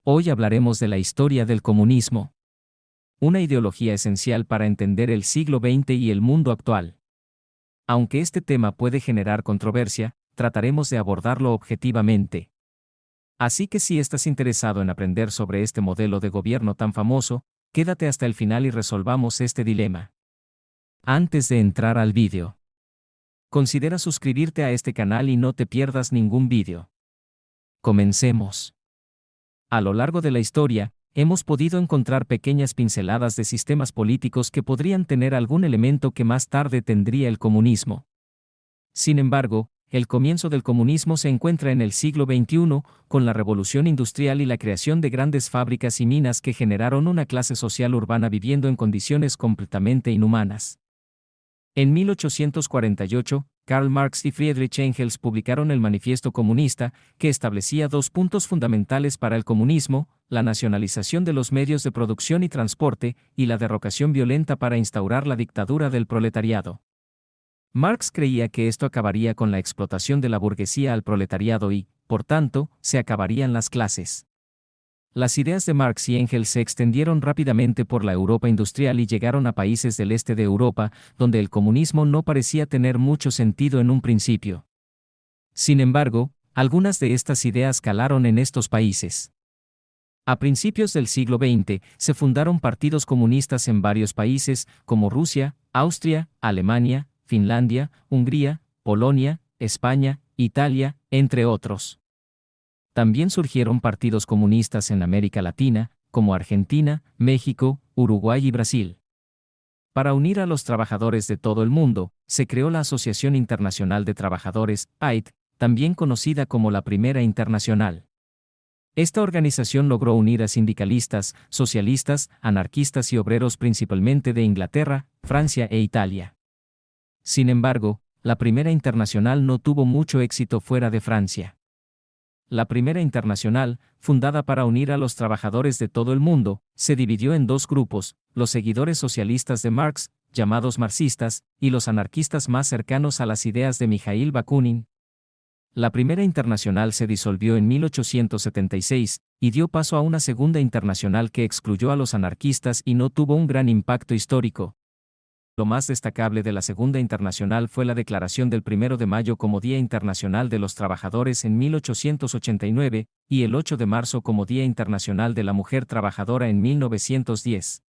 Hoy hablaremos de la historia del comunismo, una ideología esencial para entender el siglo XX y el mundo actual. Aunque este tema puede generar controversia, trataremos de abordarlo objetivamente. Así que si estás interesado en aprender sobre este modelo de gobierno tan famoso, quédate hasta el final y resolvamos este dilema. Antes de entrar al vídeo, considera suscribirte a este canal y no te pierdas ningún vídeo. Comencemos. A lo largo de la historia, hemos podido encontrar pequeñas pinceladas de sistemas políticos que podrían tener algún elemento que más tarde tendría el comunismo. Sin embargo, el comienzo del comunismo se encuentra en el siglo XXI, con la revolución industrial y la creación de grandes fábricas y minas que generaron una clase social urbana viviendo en condiciones completamente inhumanas. En 1848, Karl Marx y Friedrich Engels publicaron el Manifiesto Comunista, que establecía dos puntos fundamentales para el comunismo: la nacionalización de los medios de producción y transporte, y la derrocación violenta para instaurar la dictadura del proletariado. Marx creía que esto acabaría con la explotación de la burguesía al proletariado y, por tanto, se acabarían las clases. Las ideas de Marx y Engels se extendieron rápidamente por la Europa industrial y llegaron a países del este de Europa, donde el comunismo no parecía tener mucho sentido en un principio. Sin embargo, algunas de estas ideas calaron en estos países. A principios del siglo XX, se fundaron partidos comunistas en varios países, como Rusia, Austria, Alemania, Finlandia, Hungría, Polonia, España, Italia, entre otros. También surgieron partidos comunistas en América Latina, como Argentina, México, Uruguay y Brasil. Para unir a los trabajadores de todo el mundo, se creó la Asociación Internacional de Trabajadores, AIT, también conocida como la Primera Internacional. Esta organización logró unir a sindicalistas, socialistas, anarquistas y obreros principalmente de Inglaterra, Francia e Italia. Sin embargo, la Primera Internacional no tuvo mucho éxito fuera de Francia. La Primera Internacional, fundada para unir a los trabajadores de todo el mundo, se dividió en dos grupos: los seguidores socialistas de Marx, llamados marxistas, y los anarquistas más cercanos a las ideas de Mijaíl Bakunin. La Primera Internacional se disolvió en 1876, y dio paso a una Segunda Internacional que excluyó a los anarquistas y no tuvo un gran impacto histórico. Lo más destacable de la Segunda Internacional fue la declaración del 1 de mayo como Día Internacional de los Trabajadores en 1889, y el 8 de marzo como Día Internacional de la Mujer Trabajadora en 1910.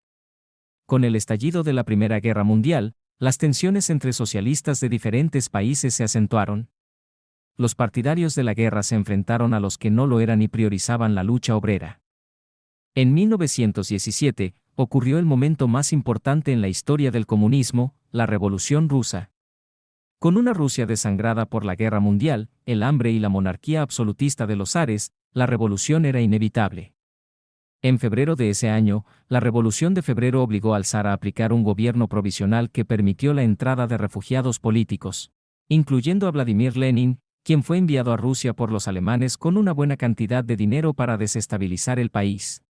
Con el estallido de la Primera Guerra Mundial, las tensiones entre socialistas de diferentes países se acentuaron. Los partidarios de la guerra se enfrentaron a los que no lo eran y priorizaban la lucha obrera. En 1917, ocurrió el momento más importante en la historia del comunismo, la Revolución Rusa. Con una Rusia desangrada por la Guerra Mundial, el hambre y la monarquía absolutista de los zares, la revolución era inevitable. En febrero de ese año, la Revolución de Febrero obligó al zar a aplicar un gobierno provisional que permitió la entrada de refugiados políticos, incluyendo a Vladimir Lenin, quien fue enviado a Rusia por los alemanes con una buena cantidad de dinero para desestabilizar el país.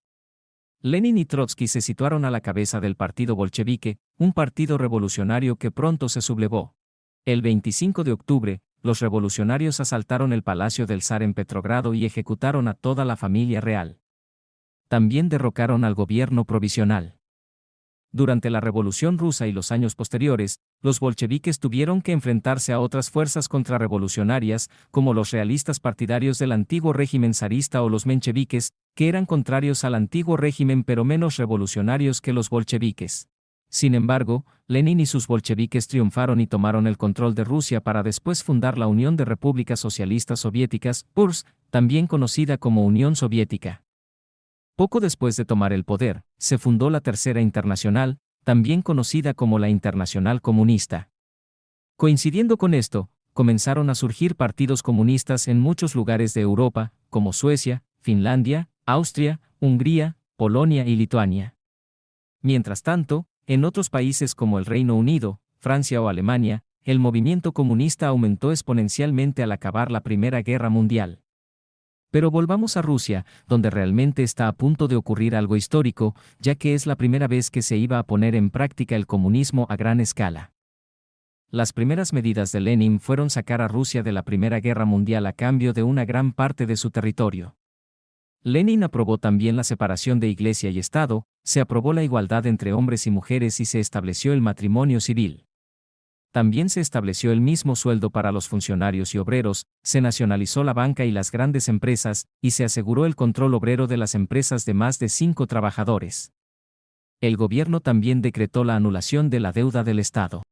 Lenin y Trotsky se situaron a la cabeza del partido bolchevique, un partido revolucionario que pronto se sublevó. El 25 de octubre, los revolucionarios asaltaron el palacio del zar en Petrogrado y ejecutaron a toda la familia real. También derrocaron al gobierno provisional. Durante la Revolución Rusa y los años posteriores, los bolcheviques tuvieron que enfrentarse a otras fuerzas contrarrevolucionarias, como los realistas partidarios del antiguo régimen zarista o los mencheviques, que eran contrarios al antiguo régimen pero menos revolucionarios que los bolcheviques. Sin embargo, Lenin y sus bolcheviques triunfaron y tomaron el control de Rusia para después fundar la Unión de Repúblicas Socialistas Soviéticas, URSS, también conocida como Unión Soviética. Poco después de tomar el poder, se fundó la Tercera Internacional, también conocida como la Internacional Comunista. Coincidiendo con esto, comenzaron a surgir partidos comunistas en muchos lugares de Europa, como Suecia, Finlandia, Austria, Hungría, Polonia y Lituania. Mientras tanto, en otros países como el Reino Unido, Francia o Alemania, el movimiento comunista aumentó exponencialmente al acabar la Primera Guerra Mundial. Pero volvamos a Rusia, donde realmente está a punto de ocurrir algo histórico, ya que es la primera vez que se iba a poner en práctica el comunismo a gran escala. Las primeras medidas de Lenin fueron sacar a Rusia de la Primera Guerra Mundial a cambio de una gran parte de su territorio. Lenin aprobó también la separación de Iglesia y Estado, se aprobó la igualdad entre hombres y mujeres y se estableció el matrimonio civil. También se estableció el mismo sueldo para los funcionarios y obreros, se nacionalizó la banca y las grandes empresas, y se aseguró el control obrero de las empresas de más de 5 trabajadores. El gobierno también decretó la anulación de la deuda del Estado.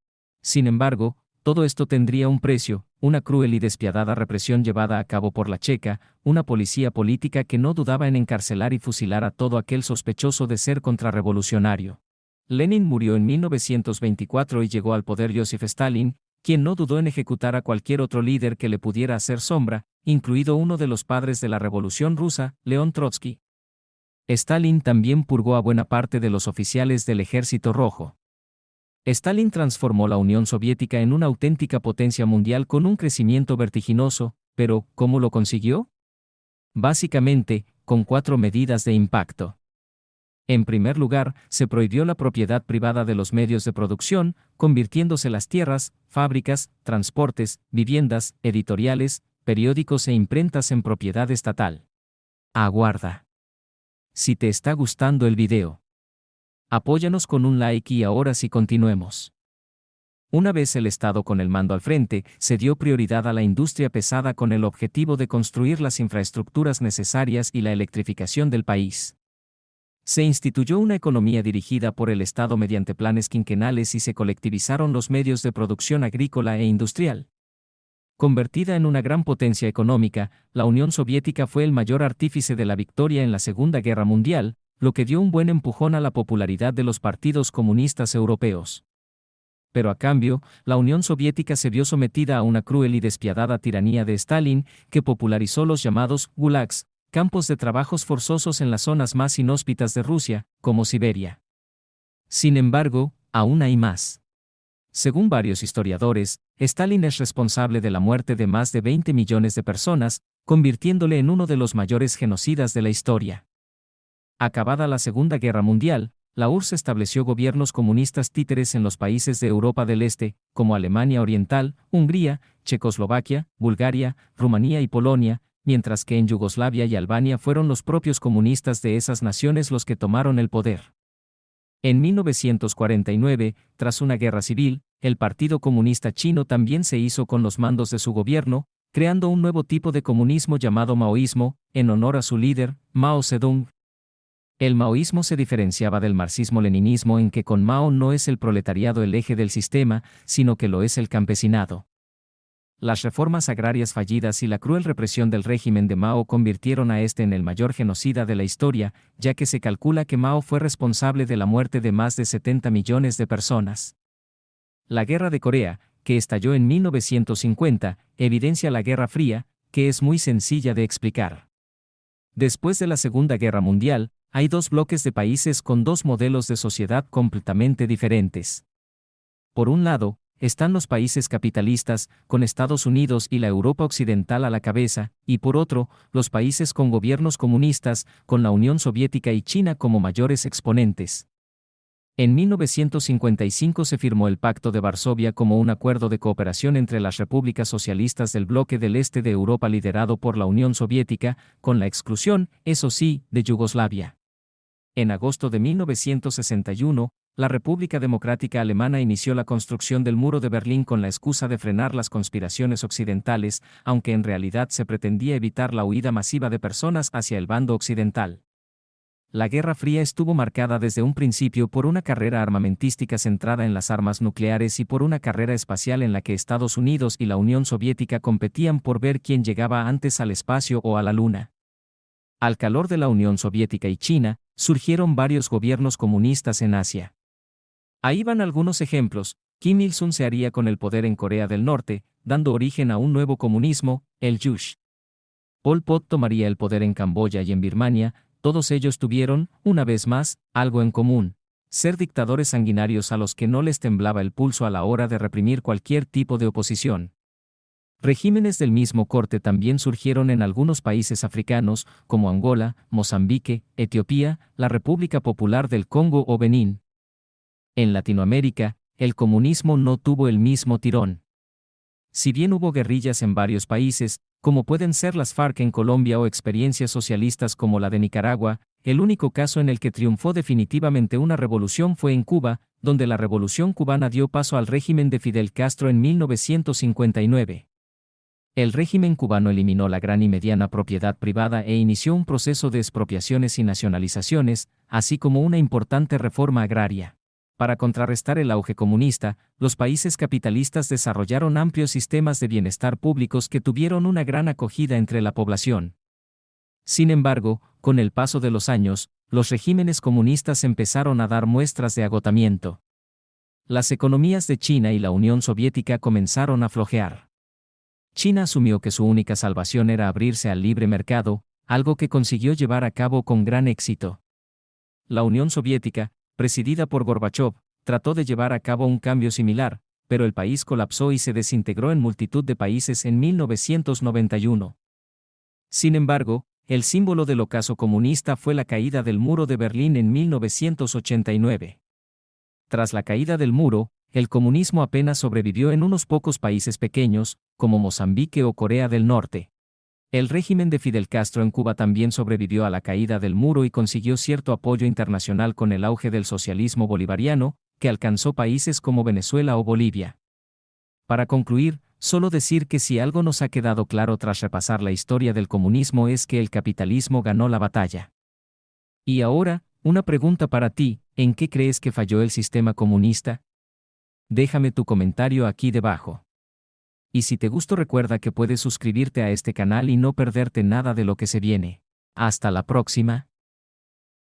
Sin embargo, todo esto tendría un precio, una cruel y despiadada represión llevada a cabo por la Checa, una policía política que no dudaba en encarcelar y fusilar a todo aquel sospechoso de ser contrarrevolucionario. Lenin murió en 1924 y llegó al poder Joseph Stalin, quien no dudó en ejecutar a cualquier otro líder que le pudiera hacer sombra, incluido uno de los padres de la Revolución rusa, León Trotsky. Stalin también purgó a buena parte de los oficiales del Ejército Rojo. Stalin transformó la Unión Soviética en una auténtica potencia mundial con un crecimiento vertiginoso, pero ¿cómo lo consiguió? Básicamente, con 4 medidas de impacto. En primer lugar, se prohibió la propiedad privada de los medios de producción, convirtiéndose las tierras, fábricas, transportes, viviendas, editoriales, periódicos e imprentas en propiedad estatal. Aguarda. Si te está gustando el video, apóyanos con un like y ahora sí continuemos. Una vez el Estado con el mando al frente, se dio prioridad a la industria pesada con el objetivo de construir las infraestructuras necesarias y la electrificación del país. Se instituyó una economía dirigida por el Estado mediante planes quinquenales y se colectivizaron los medios de producción agrícola e industrial. Convertida en una gran potencia económica, la Unión Soviética fue el mayor artífice de la victoria en la Segunda Guerra Mundial, lo que dio un buen empujón a la popularidad de los partidos comunistas europeos. Pero a cambio, la Unión Soviética se vio sometida a una cruel y despiadada tiranía de Stalin, que popularizó los llamados gulags, campos de trabajos forzosos en las zonas más inhóspitas de Rusia, como Siberia. Sin embargo, aún hay más. Según varios historiadores, Stalin es responsable de la muerte de más de 20 millones de personas, convirtiéndole en uno de los mayores genocidas de la historia. Acabada la Segunda Guerra Mundial, la URSS estableció gobiernos comunistas títeres en los países de Europa del Este, como Alemania Oriental, Hungría, Checoslovaquia, Bulgaria, Rumanía y Polonia, mientras que en Yugoslavia y Albania fueron los propios comunistas de esas naciones los que tomaron el poder. En 1949, tras una guerra civil, el Partido Comunista Chino también se hizo con los mandos de su gobierno, creando un nuevo tipo de comunismo llamado maoísmo, en honor a su líder, Mao Zedong. El maoísmo se diferenciaba del marxismo-leninismo en que con Mao no es el proletariado el eje del sistema, sino que lo es el campesinado. Las reformas agrarias fallidas y la cruel represión del régimen de Mao convirtieron a este en el mayor genocida de la historia, ya que se calcula que Mao fue responsable de la muerte de más de 70 millones de personas. La Guerra de Corea, que estalló en 1950, evidencia la Guerra Fría, que es muy sencilla de explicar. Después de la Segunda Guerra Mundial, hay 2 bloques de países con 2 modelos de sociedad completamente diferentes. Por un lado, están los países capitalistas, con Estados Unidos y la Europa Occidental a la cabeza, y por otro, los países con gobiernos comunistas, con la Unión Soviética y China como mayores exponentes. En 1955 se firmó el Pacto de Varsovia como un acuerdo de cooperación entre las repúblicas socialistas del bloque del este de Europa liderado por la Unión Soviética, con la exclusión, eso sí, de Yugoslavia. En agosto de 1961, la República Democrática Alemana inició la construcción del Muro de Berlín con la excusa de frenar las conspiraciones occidentales, aunque en realidad se pretendía evitar la huida masiva de personas hacia el bando occidental. La Guerra Fría estuvo marcada desde un principio por una carrera armamentística centrada en las armas nucleares y por una carrera espacial en la que Estados Unidos y la Unión Soviética competían por ver quién llegaba antes al espacio o a la Luna. Al calor de la Unión Soviética y China, surgieron varios gobiernos comunistas en Asia. Ahí van algunos ejemplos. Kim Il-sung se haría con el poder en Corea del Norte, dando origen a un nuevo comunismo, el Yush. Pol Pot tomaría el poder en Camboya y en Birmania. Todos ellos tuvieron, una vez más, algo en común: ser dictadores sanguinarios a los que no les temblaba el pulso a la hora de reprimir cualquier tipo de oposición. Regímenes del mismo corte también surgieron en algunos países africanos, como Angola, Mozambique, Etiopía, la República Popular del Congo o Benín. En Latinoamérica, el comunismo no tuvo el mismo tirón. Si bien hubo guerrillas en varios países, como pueden ser las FARC en Colombia o experiencias socialistas como la de Nicaragua, el único caso en el que triunfó definitivamente una revolución fue en Cuba, donde la Revolución cubana dio paso al régimen de Fidel Castro en 1959. El régimen cubano eliminó la gran y mediana propiedad privada e inició un proceso de expropiaciones y nacionalizaciones, así como una importante reforma agraria. Para contrarrestar el auge comunista, los países capitalistas desarrollaron amplios sistemas de bienestar públicos que tuvieron una gran acogida entre la población. Sin embargo, con el paso de los años, los regímenes comunistas empezaron a dar muestras de agotamiento. Las economías de China y la Unión Soviética comenzaron a flojear. China asumió que su única salvación era abrirse al libre mercado, algo que consiguió llevar a cabo con gran éxito. La Unión Soviética, presidida por Gorbachov, trató de llevar a cabo un cambio similar, pero el país colapsó y se desintegró en multitud de países en 1991. Sin embargo, el símbolo del ocaso comunista fue la caída del muro de Berlín en 1989. Tras la caída del muro, el comunismo apenas sobrevivió en unos pocos países pequeños, como Mozambique o Corea del Norte. El régimen de Fidel Castro en Cuba también sobrevivió a la caída del muro y consiguió cierto apoyo internacional con el auge del socialismo bolivariano, que alcanzó países como Venezuela o Bolivia. Para concluir, solo decir que si algo nos ha quedado claro tras repasar la historia del comunismo es que el capitalismo ganó la batalla. Y ahora, una pregunta para ti, ¿en qué crees que falló el sistema comunista? Déjame tu comentario aquí debajo. Y si te gustó, recuerda que puedes suscribirte a este canal y no perderte nada de lo que se viene. Hasta la próxima.